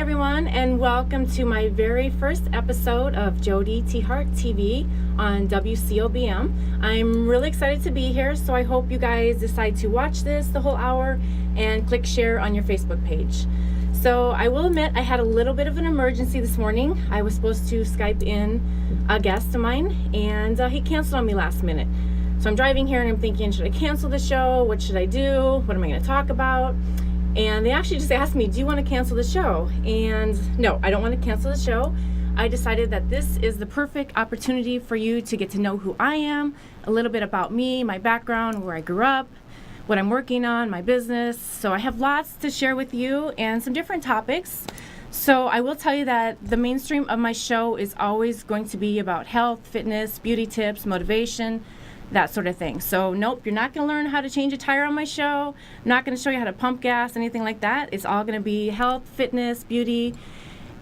everyone, and welcome to my very first episode of Jodi Tiahrt TV on WCOBM. I'm really excited to be here, so I hope you guys decide to watch this the whole hour and click share on your Facebook page. So I will admit I had a little bit of an emergency this morning. I was supposed to Skype in a guest of mine, and he canceled on me last minute. So I'm driving here and I'm thinking, should I cancel the show? What should I do? What am I going to talk about? And they actually just asked me, do you want to cancel the show? And no, I don't want to cancel the show. I decided that this is the perfect opportunity for you to get to know who I am, a little bit about me, my background, where I grew up, what I'm working on, my business. So I have lots to share with you and some different topics. So I will tell you that the mainstream of my show is always going to be about health, fitness, beauty tips, motivation, that sort of thing. So nope, you're not going to learn how to change a tire on my show. I'm not going to show you how to pump gas, anything like that. It's all going to be health, fitness, beauty,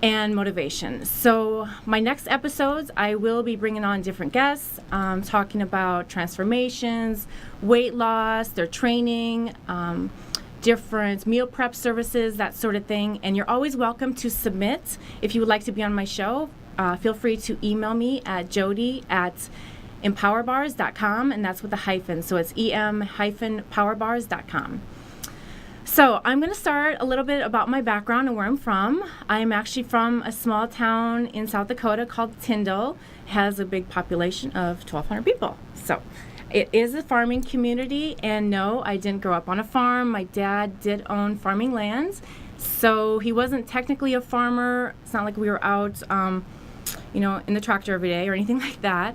and motivation. So my next episodes, I will be bringing on different guests, talking about transformations, weight loss, their training, different meal prep services, that sort of thing. And you're always welcome to submit if you would like to be on my show. Feel free to email me at jodi@empowerbars.com, and that's with a hyphen, so it's em-powerbars.com. So I'm going to start a little bit about my background and where I'm from. I'm actually from a small town in South Dakota called Tyndall. It has a big population of 1,200 people. So it is a farming community, and no, I didn't grow up on a farm. My dad did own farming lands, so he wasn't technically a farmer. It's not like we were out, in the tractor every day or anything like that.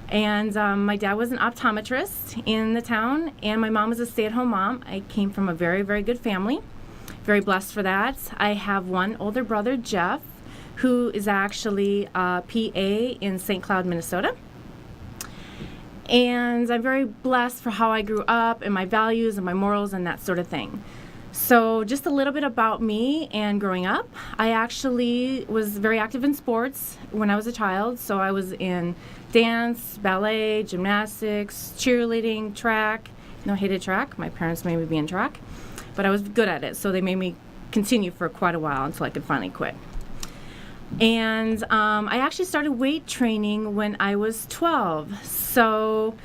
And my dad was an optometrist in the town, and my mom was a stay-at-home mom. I came from a very, very good family. Very blessed for that. I have one older brother, Jeff, who is actually a PA in St. Cloud, Minnesota. And I'm very blessed for how I grew up and my values and my morals and that sort of thing. So just a little bit about me and growing up. I actually was very active in sports when I was a child. So I was in dance, ballet, gymnastics, cheerleading, track. No, I hated track. My parents made me be in track, but I was good at it. So they made me continue for quite a while until I could finally quit. And I actually started weight training when I was 12. So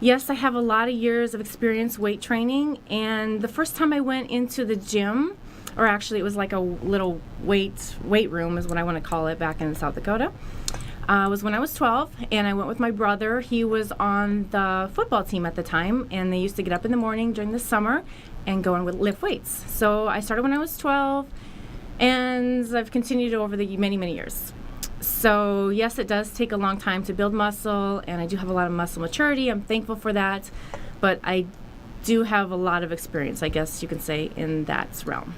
yes, I have a lot of years of experience weight training, and the first time I went into the gym, or actually it was like a little weight room is what I want to call it back in South Dakota, was when I was 12, and I went with my brother. He was on the football team at the time, and they used to get up in the morning during the summer and go and lift weights. So I started when I was 12, and I've continued over the many, many years. So yes, it does take a long time to build muscle, and I do have a lot of muscle maturity. I'm thankful for that, but I do have a lot of experience, I guess you can say, in that realm.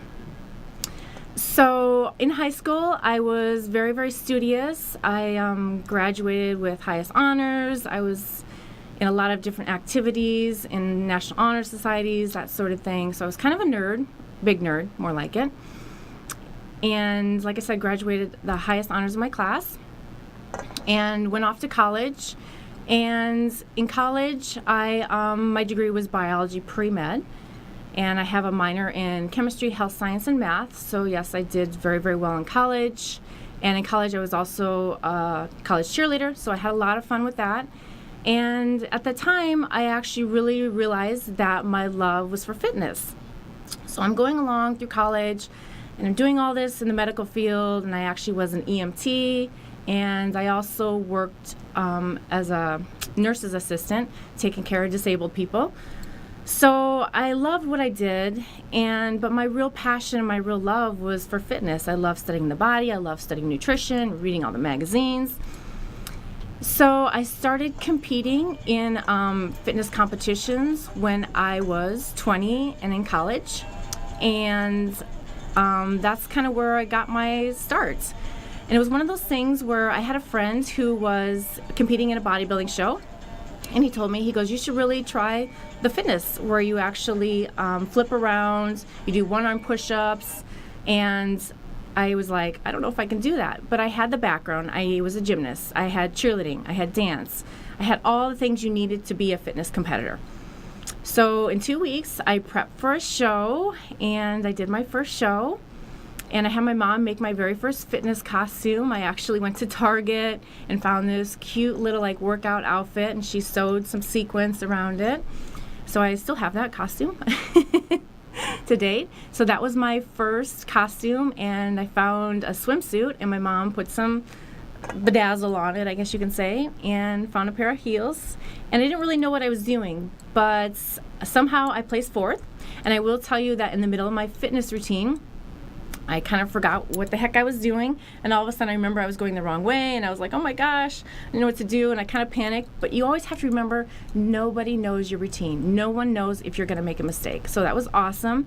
So in high school, I was very, very studious. I graduated with highest honors. I was in a lot of different activities, in National Honor Societies, that sort of thing. So I was kind of a nerd, big nerd, more like it. And like I said, graduated the highest honors of my class and went off to college. And in college, my degree was biology pre-med, and I have a minor in chemistry, health science, and math. So yes, I did very, very well in college. And in college, I was also a college cheerleader, so I had a lot of fun with that. And at the time, I actually really realized that my love was for fitness. So I'm going along through college, and I'm doing all this in the medical field, and I actually was an EMT, and I also worked as a nurse's assistant, taking care of disabled people. So I loved what I did, but my real passion and my real love was for fitness. I love studying the body, I love studying nutrition, reading all the magazines. So I started competing in fitness competitions when I was 20 and in college, and that's kind of where I got my start. And it was one of those things where I had a friend who was competing in a bodybuilding show, and he told me, he goes, you should really try the fitness where you actually flip around, you do one-arm push-ups. And I was like, I don't know if I can do that. But I had the background. I was a gymnast. I had cheerleading. I had dance. I had all the things you needed to be a fitness competitor. So in 2 weeks, I prepped for a show, and I did my first show. And I had my mom make my very first fitness costume. I actually went to Target and found this cute little like workout outfit, and she sewed some sequins around it. So I still have that costume to date. So that was my first costume, and I found a swimsuit, and my mom put some bedazzle on it, I guess you can say, and found a pair of heels. And I didn't really know what I was doing, but somehow I placed fourth. And I will tell you that in the middle of my fitness routine, I kind of forgot what the heck I was doing, and all of a sudden I remember I was going the wrong way, and I was like, oh my gosh, I didn't know what to do, and I kind of panicked. But you always have to remember, nobody knows your routine. No one knows if you're going to make a mistake. So that was awesome,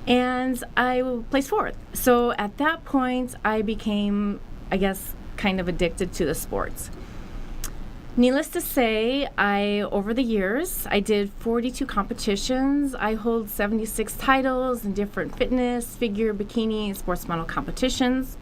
and I placed fourth. So at that point, I became, I guess, kind of addicted to the sports. Needless to say, over the years, I did 42 competitions. I hold 76 titles in different fitness, figure, bikini, and sports model competitions.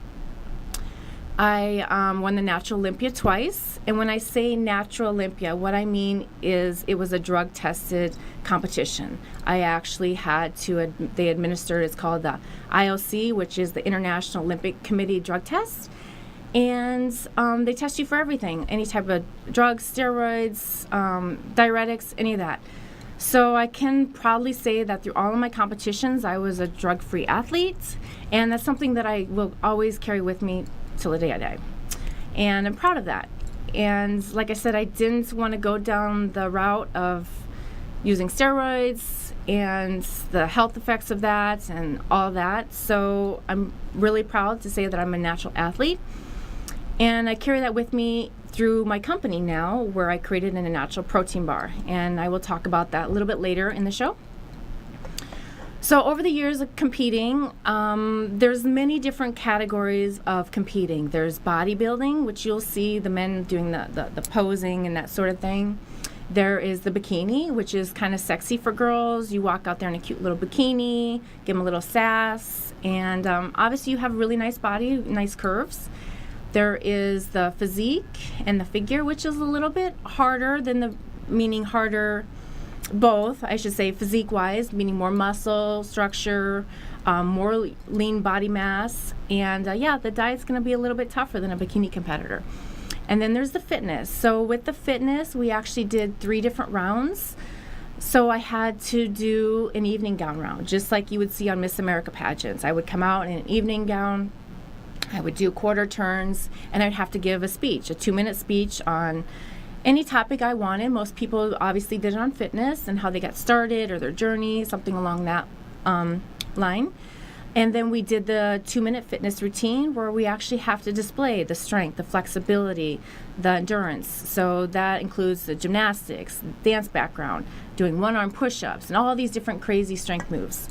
I won the Natural Olympia twice. And when I say Natural Olympia, what I mean is it was a drug-tested competition. I actually had to, they administered, it's called the IOC, which is the International Olympic Committee drug test. And they test you for everything, any type of drugs, steroids, diuretics, any of that. So I can proudly say that through all of my competitions, I was a drug-free athlete, and that's something that I will always carry with me till the day I die. And I'm proud of that. And like I said, I didn't want to go down the route of using steroids and the health effects of that and all that. So I'm really proud to say that I'm a natural athlete. And I carry that with me through my company now, where I created a natural protein bar. And I will talk about that a little bit later in the show. So over the years of competing, there's many different categories of competing. There's bodybuilding, which you'll see the men doing the posing and that sort of thing. There is the bikini, which is kind of sexy for girls. You walk out there in a cute little bikini, give them a little sass. And obviously you have a really nice body, nice curves. There is the physique and the figure, which is a little bit harder than meaning harder, both, I should say, physique-wise, meaning more muscle, structure, more lean body mass. And yeah, the diet's going to be a little bit tougher than a bikini competitor. And then there's the fitness. So with the fitness, we actually did 3 different rounds. So I had to do an evening gown round, just like you would see on Miss America pageants. I would come out in an evening gown. I would do quarter turns, and I'd have to give a speech, a 2-minute speech on any topic I wanted. Most people obviously did it on fitness and how they got started or their journey, something along that line. And then we did the 2-minute fitness routine, where we actually have to display the strength, the flexibility, the endurance. So that includes the gymnastics, dance background, doing one-arm push-ups, and all these different crazy strength moves.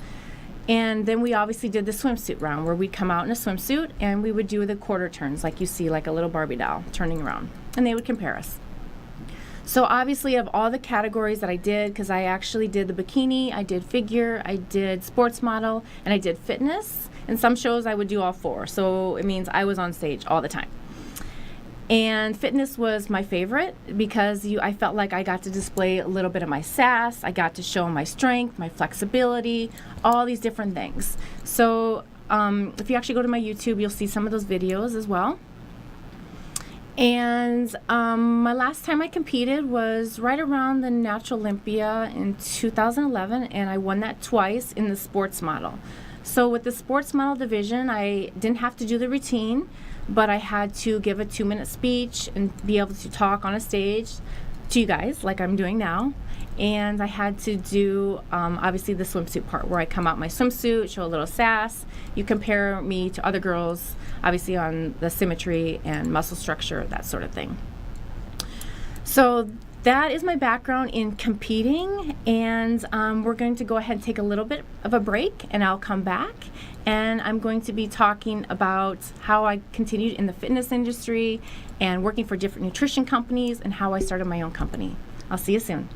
And then we obviously did the swimsuit round, where we'd come out in a swimsuit and we would do the quarter turns, like you see, like a little Barbie doll turning around, and they would compare us. So obviously of all the categories that I did, because I actually did the bikini, I did figure, I did sports model, and I did fitness. In some shows I would do all 4, so it means I was on stage all the time. And fitness was my favorite because I felt like I got to display a little bit of my sass. I got to show my strength, my flexibility, all these different things. So if you actually go to my YouTube, you'll see some of those videos as well. And my last time I competed was right around the Natural Olympia in 2011, and I won that twice in the sports model. So with the sports model division, I didn't have to do the routine, but I had to give a 2-minute speech and be able to talk on a stage to you guys like I'm doing now. And I had to do obviously the swimsuit part, where I come out in my swimsuit, show a little sass. You compare me to other girls, obviously on the symmetry and muscle structure, that sort of thing. So that is my background in competing, and we're going to go ahead and take a little bit of a break, and I'll come back, and I'm going to be talking about how I continued in the fitness industry and working for different nutrition companies, and how I started my own company. I'll see you soon.